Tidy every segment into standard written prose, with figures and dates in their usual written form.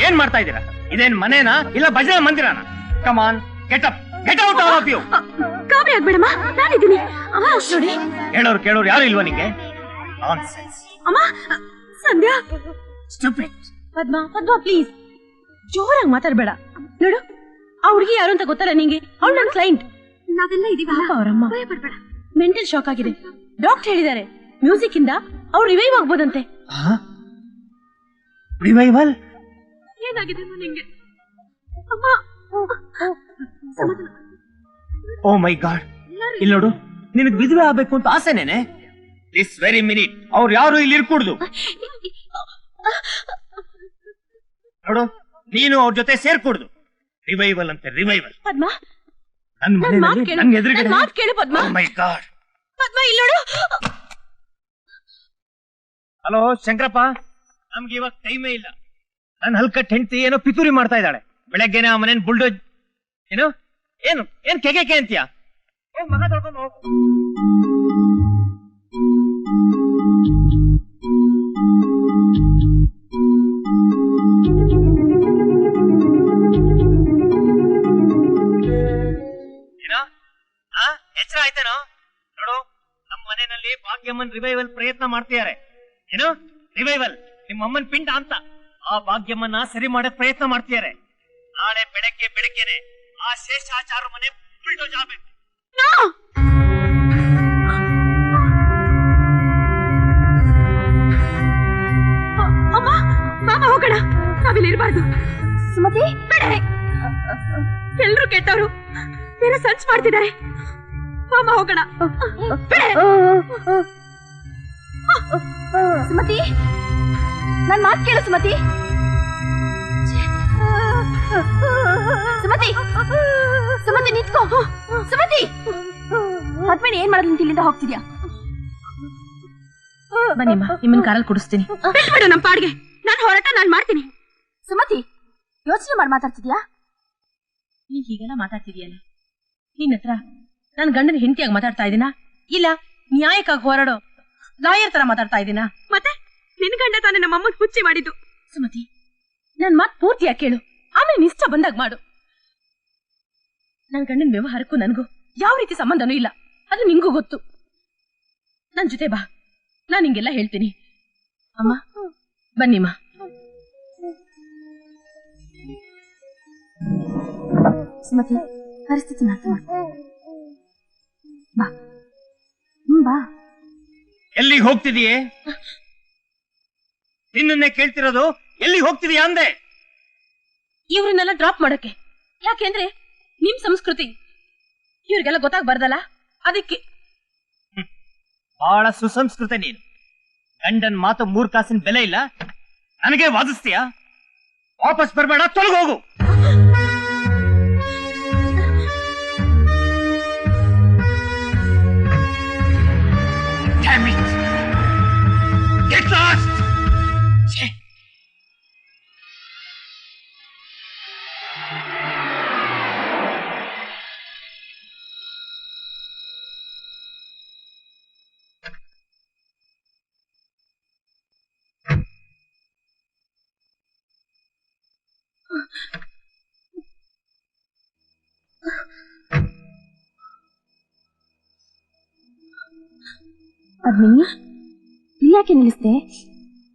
ಏನ್ ಮಾಡ್ತಾ ಇದ್ದೀರಾ? ಇದೇನ್ ಮನೇನಾ ಇಲ್ಲ ಭಜನಾ ಮಂದಿರನಾ? Come on, get up, get out all of you. Kavya ಆಗ್ಬೇಡಮ್ಮ, ನಾನಿದ್ದೀನಿ. ಅಮ್ಮ ನೋಡಿ, ಕೇಳೋರು ಯಾರು ಇಲ್ವಾ ನಿಂಗೆ? ನಾನ್ಸೆನ್ಸ್. ಅಮ್ಮ, ಸಂಧ್ಯಾ. ಸ್ಟುಪಿಡ್. ಪದ್ಮಾ ಪ್ಲೀಸ್ ಜೋರಾಗಿ ಮಾತಾಡ್ಬೇಡ. ನೋಡು, ಆ ಹುಡುಗಿ ಯಾರು ಅಂತ ಗೊತ್ತಲ್ಲ ನಿಂಗೆ? ಅವಳು ನನ್ನ ಕ್ಲೈಂಟ್. ನಾವೆಲ್ಲ ಇದೀವಲ್ಲ. ಅವರಮ್ಮ ಭಯಪಡಬೇಡ, ಮೆಂಟಲ್ ಶಾಕ್ ಆಗಿದೆ. ಡಾಕ್ಟರ್ ಹೇಳಿದ್ದಾರೆ ಮ್ಯೂಸಿಕ್ ಇಂದ ಅವ್ರು ರಿವೈವ್ ಆಗ್ಬೋದಂತೆ. ರಿವೈವಲ್? ಏನಾಗಿದೆ ನಿಂಗೆ? ಅಮ್ಮ, ಓ ಮೈ ಗಾಡ್. ಇಲ್ಲಿ ನೋಡು, ನಿನಗೆ ವಿಧವೆ ಆಗ್ಬೇಕು ಅಂತ ಆಸೆನೇನೆ? ದಿಸ್ ವೆರಿ ಮಿನಿಟ್ ಅವ್ರು ಯಾರು ಇಲ್ಲಿ ಇರ್ಕೂಡ್ದು. ನೋಡು, ನೀನು ಅವ್ರ ಜೊತೆ ಸೇರ್ಕೂಡ್ದು. ರಿವೈವಲ್ ಅಂತ ರಿವೈವಲ್. ಪದ್ಮಾ, ನನ್ನ ಎದುರುಗಡೆ ಮಾತು ಕೇಳು ಪದ್ಮಾ. ಓ ಮೈ ಗಾಡ್. ಪದ್ಮಾ, ಇಲ್ಲಿ ನೋಡು. ಹಲೋ ಶಂಕರಪ್ಪ, ನಮ್ಗೆ ಇವಾಗ ಟೈಮೇ ಇಲ್ಲ. ನನ್ನ ಹಲ್ಕಟ್ ಹೆಂಡತಿ ಏನೋ ಪಿತೂರಿ ಮಾಡ್ತಾ ಇದ್ದಾಳೆ. ಬೆಳಗ್ಗೆನೆ ಆ ಮನೇನ್ ಬುಲ್ಡೋಜ್ ಏನು ಏನು ಏನ್ ಕೆಗೆ ಅಂತೀಯ? ಮಗ ತೊಳ್ಕೊಂಡು ಹೋಗು. ಎಚ್ಚರ ಆಯ್ತೇನೋ? ನೋಡು, ನಮ್ಮ ಮನೆಯಲ್ಲಿ ಭಾಗ್ಯಮ್ಮನ್ ರಿವೈವಲ್ ಪ್ರಯತ್ನ ಮಾಡ್ತಿದ್ದಾರೆ. ಏನು ರಿವೈವಲ್? ನಿಮ್ಮ ಅಮ್ಮನ್ ಪಿಂಡ ಅಂತ ಆ ಭಾಗ್ಯಮ್ಮನ್ನ ಸರಿ ಮಾಡಕ್ ಪ್ರಯತ್ನ ಮಾಡ್ತಿದ್ದಾರೆ. ನಾಳೆ ಬೆಳಗ್ಗೆನೆ ಆ ಶೇಷಾಚಾರ ಮನೆ ಬುಲ್ಡೋಜ್ ಆಗ್ಬೇಕು. ಅಮ್ಮ, ಮಾಮ ಹೋಗೋಣ, ನಾವಿಲ್ಲಿ ಇರಬಾರ್ದು. ಸುಮತಿ, ಎಲ್ರು ಕೆಟ್ಟವರು ಬೇರೆ ಸರ್ಚ್ ಮಾಡ್ತಿದ್ದಾರೆ. ಮಾಮ ಹೋಗೋಣ. ಸುಮತಿ, ನನ್ ಮಾತು ಕೇಳು ಸುಮತಿ. ಸುಮತಿ, ಸುಮತಿ ನಿಂತ್ಕೋ. ಸುಮತಿ, ಪದ್ಮಿನಿ ಏನ್ ಮಾಡೋದು? ಇಲ್ಲಿಂದ ಹೋಗ್ತಿದ್ಯಾ? ಬನ್ನಿಮ್ಮ, ನಿಮ್ಮನ್ ಕಾರಲ್ಲಿ ಕುಡಿಸ್ತೀನಿ. ಬಿಟ್ಬಿಡು ನಮ್ ಪಾಡ್ಗೆ. ನಾನ್ ಹೋರಾಟ ನಾನ್ ಮಾಡ್ತೀನಿ. ಸುಮತಿ, ಯೋಚನೆ ಮಾಡಿ ಮಾತಾಡ್ತಿದ್ಯಾ? ನೀನ್ ಹೀಗೆಲ್ಲ ಮಾತಾಡ್ತಿದ್ಯಲ್ಲ, ನಿನ್ನ ಹತ್ರ ನನ್ ಗಂಡನ ಹೆಂಡತಿಯಾಗಿ ಮಾತಾಡ್ತಾ ಇದೀನಾ ಇಲ್ಲ ನ್ಯಾಯಕ್ಕಾಗಿ ಹೋರಾಡೋ ಲಾಯರ್ ತರ ಮಾತಾಡ್ತಾ ಇದೀನಾ? ಮತ್ತೆ ನಿನ್ ಗಂಡ ತಾನೇ ನಮ್ಮಮ್ಮನ್ ಹುಚ್ಚಿ ಮಾಡಿದ್ದು. ಸುಮತಿ, ನನ್ ಮಾತ್ ಪೂರ್ತಿಯಾಗಿ ಕೇಳು, ಆಮೇಲೆ ನಿಷ್ಠ ಬಂದಾಗ ಮಾಡು. ನನ್ ಗಂಡನ ವ್ಯವಹಾರಕ್ಕೂ ನನಗೂ ಯಾವ ರೀತಿ ಸಂಬಂಧನೂ ಇಲ್ಲ, ಅದು ನಿಂಗೂ ಗೊತ್ತು. ನನ್ ಜೊತೆ ಬಾ, ನಾನ್ ನಿಂಗೆಲ್ಲ ಹೇಳ್ತೀನಿ. ಅಮ್ಮ, ಬನ್ನಿಮ್ಮ. ಸುಮತಿ, ಪರಿಸ್ಥಿತಿ ಅರ್ಥ ಮಾಡ್ಕೊ. ಬಾ ಬಾ. ಎಲ್ಲಿಗೆ ಹೋಗ್ತಿದೀಯೇ? ನಿನ್ನನ್ನೇ ಕೇಳ್ತಿರೋದು. ಎಲ್ಲಿಗೆ ಹೋಗ್ತಿದೀಯಾ ಅಂದೆ? ಇವ್ರನ್ನೆಲ್ಲ ಡ್ರಾಪ್ ಮಾಡಕ್ಕೆ. ಯಾಕೆಂದ್ರೆ ನಿಮ್ ಸಂಸ್ಕೃತಿ ಇವ್ರಿಗೆಲ್ಲ ಗೊತ್ತಾಗ್ಬಾರ್ದಲ್ಲ, ಅದಕ್ಕೆ. ಬಹಳ ಸುಸಂಸ್ಕೃತ ನೀನು. ಗಂಡನ್ ಮಾತು 3 ಕಾಸಿನ ಬೆಲೆ ಇಲ್ಲ, ನನಗೆ ವಾದಿಸ್ತೀಯಾ? ವಾಪಸ್ ಬರ್ಬೇಡ, ತೊಲಗೋಗು. Damn it! Get lost! Padmini, ಇಲ್ಯಾಕೆ ನಿಲ್ಲಿಸ್ದೆ?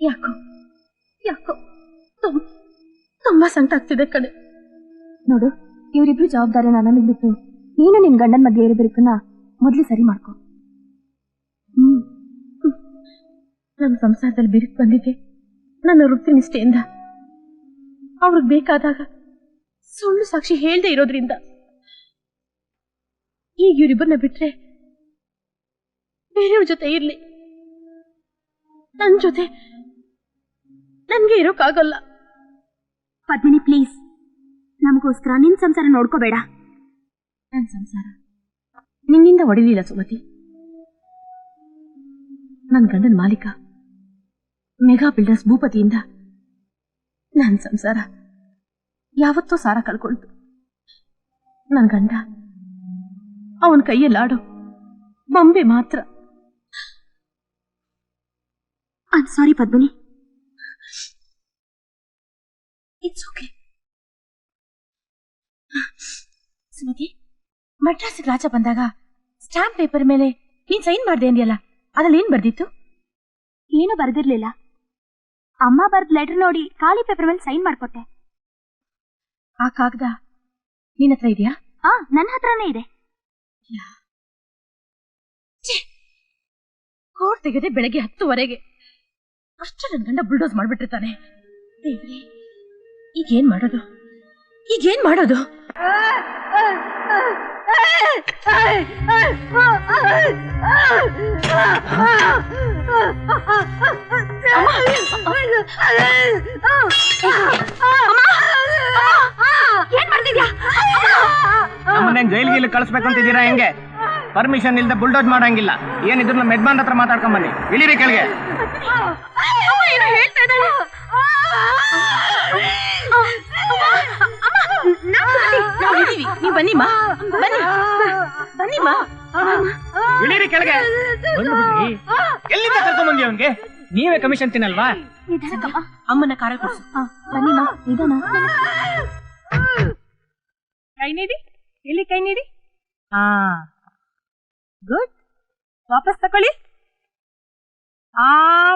ಯಾಕೋ ಯಾಕೋ ತುಂಬಾ ಸಂಕಟ ಆಗ್ತಿದೆ ಕಡೆ. ನೋಡು, ಇವರಿಬ್ರು ಜವಾಬ್ದಾರಿನ ನನಗ್ ಬಿಟ್ಟು ನೀನು ನಿನ್ ಗಂಡನ ಮಧ್ಯೆ ಇರಬೇಕನ್ನ ಮೊದ್ಲು ಸರಿ ಮಾಡ್ಕೊ. ನನ್ನ ಸಂಸಾರದಲ್ಲಿ ಬಿರುಕು ಬಂದಿದೆ ನನ್ನ ವೃತ್ತಿ ನಿಷ್ಠೆಯಿಂದ. ಅವ್ರಿಗೆ ಬೇಕಾದಾಗ ಸುಳ್ಳು ಸಾಕ್ಷಿ ಹೇಳ್ದೆ ಇರೋದ್ರಿಂದ. ಈಗ ಇವರಿಬ್ಬರನ್ನ ಬಿಟ್ರೆ ಬೇರೆಯವ್ರ ಜೊತೆ ಇರ್ಲಿ, ನನ್ ಜೊತೆ ನನ್ಗೆ ಇರೋಕ್ಕಾಗಲ್ಲ. ಪದ್ಮಿನಿ ಪ್ಲೀಸ್, ನಮಗೋಸ್ಕರ ನಿನ್ ಸಂಸಾರ ನೋಡ್ಕೋಬೇಡ. ನನ್ ಸಂಸಾರ ನಿನ್ನಿಂದ ಒಡಿಲಿಲ್ಲ ಸುಮತಿ. ನನ್ ಗಂಡನ ಮಾಲೀಕ ಮೆಗಾ ಬಿಲ್ಡರ್ಸ್ ಭೂಪತಿಯಿಂದ ನನ್ ಸಂಸಾರ ಯಾವತ್ತೋ ಸಾರ ಕಳ್ಕೊಳ್ತು. ನನ್ ಗಂಡ ಅವನ್ ಕೈಯಲ್ಲಾಡೋ ಬೊಂಬೆ ಮಾತ್ರ. I am sorry Padmini. It's okay. Sumati, ಮಡ್ರಾಸಿಗೆ ರಾಜ ಬಂದಾಗ ಸ್ಟಾಂಪ್ ಪೇಪರ್ ಮೇಲೆ ನೀನ್ ಸೈನ್ ಮಾಡ್ದೆ ಅಂದ್ಯಲ್ಲ, ಅದ್ರಲ್ಲಿ ಏನ್ ಬರ್ದಿತ್ತು? ಏನು ಬರ್ದಿರ್ಲಿಲ್ಲ. ಅಮ್ಮ ಬರ್ದ್ ಲೆಟರ್ ನೋಡಿ ಖಾಲಿ ಪೇಪರ್ ಮೇಲೆ ಸೈನ್ ಮಾಡ್ಕೊಟ್ಟೆ. ಆ ಕಾಗದ ನಿನ್ನ ಹತ್ರ ಇದೆಯಾ? ನನ್ನ ಹತ್ರನೇ ಇದೆ. ಕೋರ್ಟ್ ತೆಗೆದೆ ಬೆಳಗ್ಗೆ 10:00 ಅಷ್ಟು ನನ್ ಗಂಡ ಬುಲ್ಡೋಸ್ ಮಾಡ್ಬಿಟ್ಟಿರ್ತಾನೆ. ದೇವ್ರೆ, ಈಗೇನ್ ಮಾಡೋದು? ನಮ್ಮನ್ನೇನ್ ಜೈಲ್ಗೆ ಕಳಿಸ್ಬೇಕಂತಿದ್ದೀರಾ? ಹೆಂಗೆ? ಪರ್ಮಿಷನ್ ಇಲ್ದೆ ಬುಲ್ಡೋಸ್ ಮಾಡಂಗಿಲ್ಲ. ಏನಿದ್ರು ನಮ್ಮ ಯಜಮಾನ್ ಹತ್ರ ಮಾತಾಡ್ಕೊಂಡ್ ಬನ್ನಿ. ಇಳಿರಿ ಕೆಳಗೆ. ನೀವು ಬನ್ನಿಮ್ಮ, ಇಳಿರಿ ಕೆಳಗೆ. ಎಲ್ಲಿಂದ ಕರ್ಕೊಂಡ್ ಬಂದಿ ಅವನ್ಗೆ? ನೀವೇ ಕಮಿಷನ್ ತಿನ್ನಲ್ವಾ? ಅಮ್ಮನ ಕಾರಲ್ಲಿ ಕೊಡ್ಸು. ಬನ್ನಿಮ್ಮ, ನಿಧಾನ. ಕೈ ನೀಡಿ, ಇಲ್ಲಿ ಕೈ ನೀಡಿ. ಗುಡ್. ವಾಪಸ್ ತಕೊಳ್ಳಿ.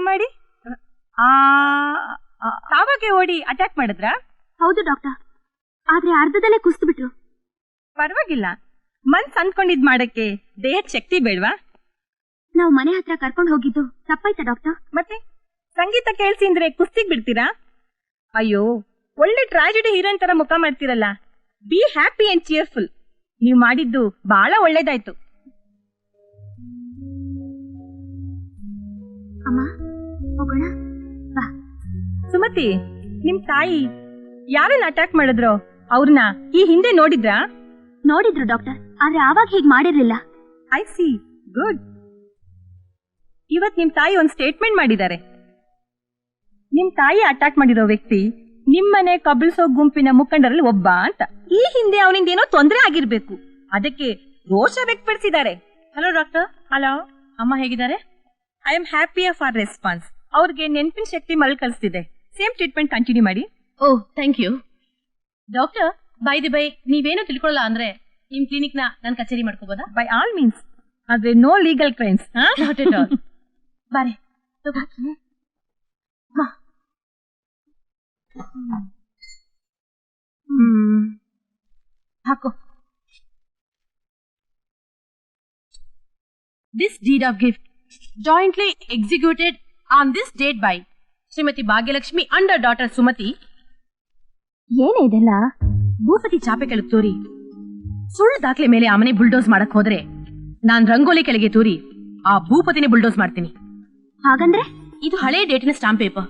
ಮಾಡಿ. ತಾವಾಗೆ ಓಡಿ ಅಟ್ಯಾಕ್ ಮಾಡಿದ್ರಾ? ಹೌದು ಡಾಕ್ಟರ್, ಆದ್ರೆ ಅರ್ಧದಲ್ಲೇ ಕುಸ್ತು ಬಿಟ್ರು. ಪರವಾಗಿಲ್ಲ, ಮನ್ಸ್ ಅಂದ್ಕೊಂಡಿದ್ ಮಾಡಕ್ಕೆ ದೇಹದ ಶಕ್ತಿ ಬೇಡ್ವಾ? ನಾವು ಮನೆ ಹತ್ರ ಕರ್ಕೊಂಡು ಹೋಗಿದ್ದು ತಪ್ಪಾಯ್ತಾ ಡಾಕ್ಟರ್? ಮತ್ತೆ ಸಂಗೀತ ಕೇಳಿಸಿ ಅಂದ್ರೆ ಕುಸ್ತಿಗ್ ಬಿಡ್ತೀರಾ? ಅಯ್ಯೋ, ಒಳ್ಳೆ ಟ್ರಾಜಿಡಿ ಹೀರೋಯಿನ್ ತರ ಮುಖ ಮಾಡ್ತೀರಲ್ಲ. Be happy and cheerful. ನೀವ್ ಮಾಡಿದ್ದು ಬಹಳ ಒಳ್ಳೇದಾಯ್ತು. ಅಮ್ಮ, ಹೋಗೋಣ ಬಾ. ಸುಮತಿ, ನಿಮ್ ತಾಯಿ ಯಾರನ್ನ ಅಟ್ಯಾಕ್ ಮಾಡಿದ್ರೋ ಅವ್ರನ್ನ ಈ ಹಿಂದೆ ನೋಡಿದ್ರಾ? ನೋಡಿದ್ರು ಡಾಕ್ಟರ್, ಆದ್ರೆ ಆವಾಗ ಹೀಗ್ ಮಾಡಿರ್ಲಿಲ್ಲ. I C. ಗುಡ್. ಇವತ್ ನಿಮ್ ತಾಯಿ ಒಂದ್ ಸ್ಟೇಟ್ಮೆಂಟ್ ಮಾಡಿದ್ದಾರೆ. ನಿಮ್ ತಾಯಿ ಅಟ್ಯಾಕ್ ಮಾಡಿರೋ ವ್ಯಕ್ತಿ ನಿಮ್ಮನೆ ಕಬಲ್ಸೋ ಗುಂಪಿನ ಮುಖಂಡರಲ್ಲಿ ಒಬ್ಬ ಅಂತ. ಈ ಹಿಂದೆ ಅವನಿಂದ ಏನೋ ತೊಂದರೆ ಆಗಿರ್ಬೇಕು, ಅದಕ್ಕೆ ರೋಷ ವ್ಯಕ್ತಪಡಿಸಿದ್ದಾರೆ. Hello doctor. ಹಲೋ ಅಮ್ಮ, ಹೇಗಿದ್ದಾರೆ? I am happy for response. ಅವ್ರಿಗೆ ನೆನಪಿನ ಶಕ್ತಿ ಮರಳಿ ಕಳಿಸ್ತಿದೆ. ಸೇಮ್ ಟ್ರೀಟ್ಮೆಂಟ್ ಕಂಟಿನ್ಯೂ ಮಾಡಿ. Oh, thank you doctor. By ನೀವೇನು ತಿಳ್ಕೊಳ್ಳಲ್ಲ ಅಂದ್ರೆ ನಿಮ್ ಕ್ಲಿನಿಕ್ ನ ನಾನು ಕಚೇರಿ ಮಾಡ್ಕೋಬೋದಾ? ಬೈ ಆಲ್ ಮೀನ್ಸ್, ಆದ್ರೆ no legal crimes. Not at all. ಬಾರೆ ಹಾಕೋ. This deed of gift jointly executed on this date by Shrimati Bhagyalakshmi and daughter Sumathi. ಏನೇ ಇದೆಲ್ಲ? ಭೂಪತಿ ಚಾಪೆ ಕೆಳಗೆ ತೂರಿ ಸುಳ್ಳು ದಾಖಲೆ ಮೇಲೆ ಆ ಮನೆ ಬುಲ್ಡೋಸ್ ಮಾಡಕ್ ಹೋದ್ರೆ ನಾನ್ ರಂಗೋಲಿ ಕೆಳಗೆ ತೂರಿ ಆ ಭೂಪತಿನೇ ಬುಲ್ಡೋಸ್ ಮಾಡ್ತೀನಿ. ಹಾಗಂದ್ರೆ ಇದು ಹಳೆ ಡೇಟಿನ ಸ್ಟಾಂಪ್ ಪೇಪರ್.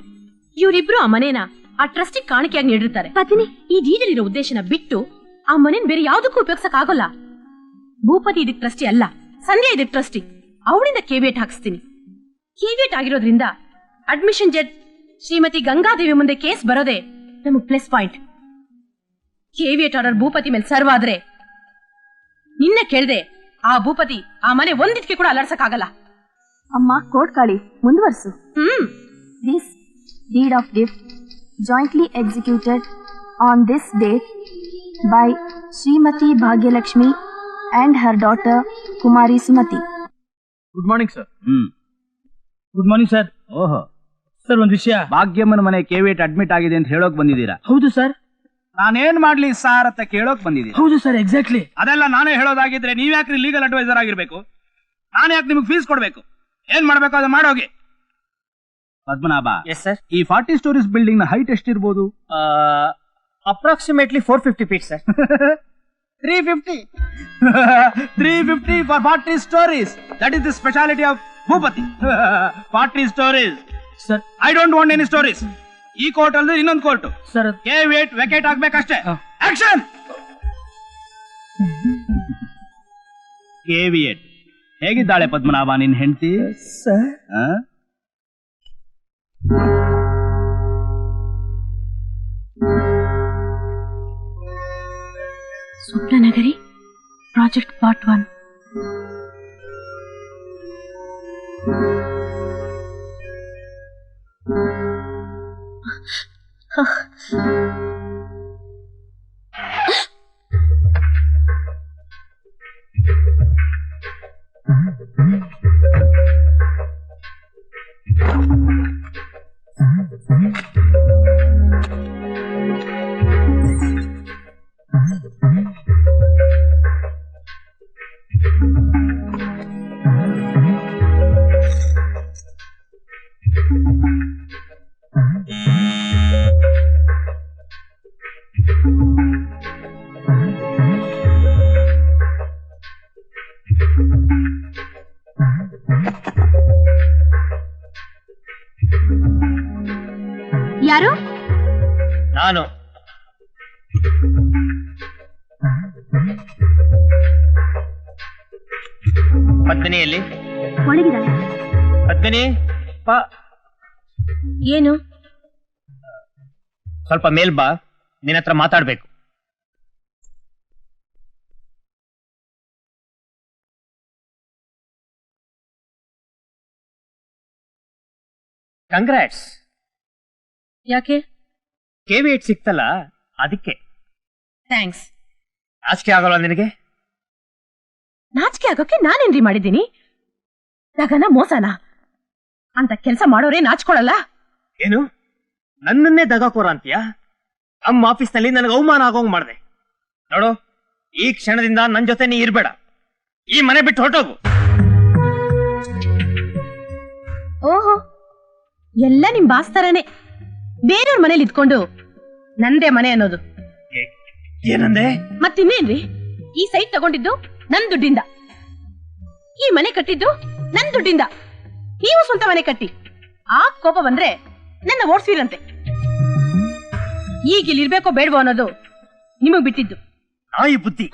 ಇವರಿಬ್ರು ಆ ಮನೇನ ಆ ಟ್ರಸ್ಟಿಗೆ ಕಾಣಿಕೆಯಾಗಿ ನೀಡಿರ್ತಾರೆ. ಪತ್ನಿ ಈ ಡೀಡಲ್ಲಿರೋ ಉದ್ದೇಶನ ಬಿಟ್ಟು ಆ ಮನೇನ್ ಬೇರೆ ಯಾವ್ದಕ್ಕೂ ಉಪಯೋಗಿಸಕ್ ಆಗೋಲ್ಲ. ಭೂಪತಿ ಇದಕ್ ಟ್ರಸ್ಟಿ ಅಲ್ಲ, ಸಂಧ್ಯಾ ಇದಕ್ ಟ್ರಸ್ಟಿ. ಅವಳಿಂದ ಕೇವಿಯಟ್ ಹಾಕಿಸ್ತೀನಿ. ಕೇವಿಯಟ್ ಆಗಿರೋದ್ರಿಂದ ಅಡ್ಮಿಷನ್ ಜಡ್ಜ್ ಶ್ರೀಮತಿ ಗಂಗಾದೇವಿ ಮುಂದೆ ಕೇಸ್ ಬರೋದೇ ನಮಗ್ ಪ್ಲಸ್ ಪಾಯಿಂಟ್. ಕೇವಿಯಟ್ ಆರ್ಡರ್ ಭೂಪತಿ ಮೇಲೆ ಸರ್ವ್ ಆದ್ರೆ ನಿನ್ನೆ ಕೇಳ್ದೆ ಆ ಭೂಪತಿ ಆ ಮನೆ ಒಂದಿಟ್ಕೆ ಕೂಡ ಅಲರ್ಸಕ್ ಆಗಲ್ಲ. ಅಮ್ಮ, ಕೋರ್ಟ್ ಕಾಳಿ ಮುಂದುವರ್ಸು. This deed of gift jointly executed on this date by Shrimati Bhagyalakshmi and her daughter Kumari Sumathi. Good morning sir. Good morning sir. ಓಹೋ ಸರ್, ಒಂದ್ ವಿಷಯ. ಭಾಗ್ಯಮ್ಮನ ಮನೆ ಕೇವಿಯಟ್ ಅಡ್ಮಿಟ್ ಆಗಿದೆ ಅಂತ ಹೇಳೋಕ್ ಬಂದಿದ್ದೀರಾ? ಹೌದು ಸರ್. ನಾನೇನ್ ಮಾಡ್ಲಿ ಸಾರ್ ಅಂತ ಕೇಳೋಕ್ ಬಂದಿದ್ದೀನಿ. ಹೌದು ಸರ್, ಎಕ್ಸಾಕ್ಟ್ಲಿ. ಅದೆಲ್ಲ ನಾನೇ ಹೇಳೋದಾಗಿದ್ರೆ ನೀವ್ ಯಾಕ್ರಿ ಲೀಗಲ್ ಅಡ್ವೈಸರ್ ಆಗಿರ್ಬೇಕು? ನಾನು ಯಾಕೆ ನಿಮ್ಗೆ ಫೀಸ್ ಕೊಡ್ಬೇಕು? ಏನ್ ಮಾಡ್ಬೇಕು ಅದು ಮಾಡೋಗಿ. Padmanabha, S sir. ಈ 40 ಸ್ಟೋರೀಸ್ ಬಿಲ್ಡಿಂಗ್ ನ ಹೈಟ್ ಎಷ್ಟಿರ್ಬೋದು? Approximately 450 feet sir. 350. 350 for 40 stories. That is the speciality of Bhupati. 40 stories. Sir, I don't want any stories. ಈ ಕೋರ್ಟ್ ಅಲ್ಲದೆ ಇನ್ನೊಂದು ಕೋರ್ಟ್. ಸರ್, ಕೇವಿಯಟ್ ವೆಕೇಟ್ ಆಗ್ಬೇಕಷ್ಟೇ. ಆಕ್ಷನ್. ಕೇವಿಯಟ್, ಹೇಗಿದ್ದಾಳೆ ಪದ್ಮನಾಭ ನಿನ್ ಹೆಂಡತಿ? Sir, Swapnanagari project part 1. ಯಾರು? ನಾನು. ಪದ್ಮಿನಿಯಲ್ಲಿ? ಒಳಗಿದ್ದಾಳೆ. ಪದ್ಮಿನಿ, ಏನು? ಸ್ವಲ್ಪ ಮೇಲ್ ಬಾ, ನಿನ್ನ ಹತ್ರ ಮಾತಾಡ್ಬೇಕು. ಕಂಗ್ರಾಟ್ಸ್. ಯಾಕೆ? KV8 ಸಿಕ್ತಲ್ಲ ಅದಕ್ಕೆ. ಥ್ಯಾಂಕ್ಸ್. ನಾಚಿಕೆ ಆಗಲ್ವಾ ನಿನಗೆ? ನಾಚಿಕೆ ಆಗೋಕೆ ನಾನೇನ್ರಿ ಮಾಡಿದ್ದೀನಿ? ನಗನ ಮೋಸನ ಅಂತ ಕೆಲಸ ಮಾಡೋರೇ ನಾಚ್ಕೊಳಲ್ಲ. ಏನು ನನ್ನನ್ನೇ ದಗಾಕೋರ ಅಂತೀಯಾ? ನಮ್ಮ ಆಫೀಸ್ನಲ್ಲಿ ನನಗೆ ಅವಮಾನ ಆಗೋಂಗ್ ಮಾಡಿದೆ ನೋಡು. ಈ ಕ್ಷಣದಿಂದ ನನ್ ಜೊತೆ ನೀ ಇರ್ಬೇಡ. ಈ ಮನೆ ಬಿಟ್ಟು ಹೊರಟೋಗು. ಓಹೋ, ಎಲ್ಲ ನಿಮ್ ಬಾಸ್ ತರನೇ ಬೇರೆಯವ್ರ ಮನೇಲಿ ಇದ್ಕೊಂಡು ನಂದೇ ಮನೆ ಅನ್ನೋದು. ಏನಂದೆ? ಮತ್ತಿನ್ನೇನ್ರಿ? ಈ ಸೈಟ್ ತಗೊಂಡಿದ್ದು ನನ್ ದುಡ್ಡಿಂದ, ಈ ಮನೆ ಕಟ್ಟಿದ್ದು ನನ್ ದುಡ್ಡಿಂದ. ನೀವು ಸ್ವಂತ ಮನೆ ಕಟ್ಟಿ ಆ ಕೋಪ ಬಂದ್ರೆ ನನ್ನ ಓಡಿಸಿರಂತೆ. ಈಗ ಇಲ್ಲಿ ಇರ್ಬೇಕೋ ಬೇಡವೋ ಅನ್ನೋದು ನಿಮಗ್ ಬಿಟ್ಟಿದ್ದು. ನಾಯಿ ಬುದ್ಧಿ,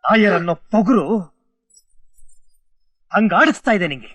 ನಾಯರನ್ನೋ ಪೊಗರು ಹಂಗಾಡಿಸ್ತಾ ಇದೆ ನಿಂಗೆ.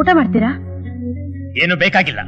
ಊಟ ಮಾಡ್ತೀರಾ? ಏನು ಬೇಕಾಗಿಲ್ಲ.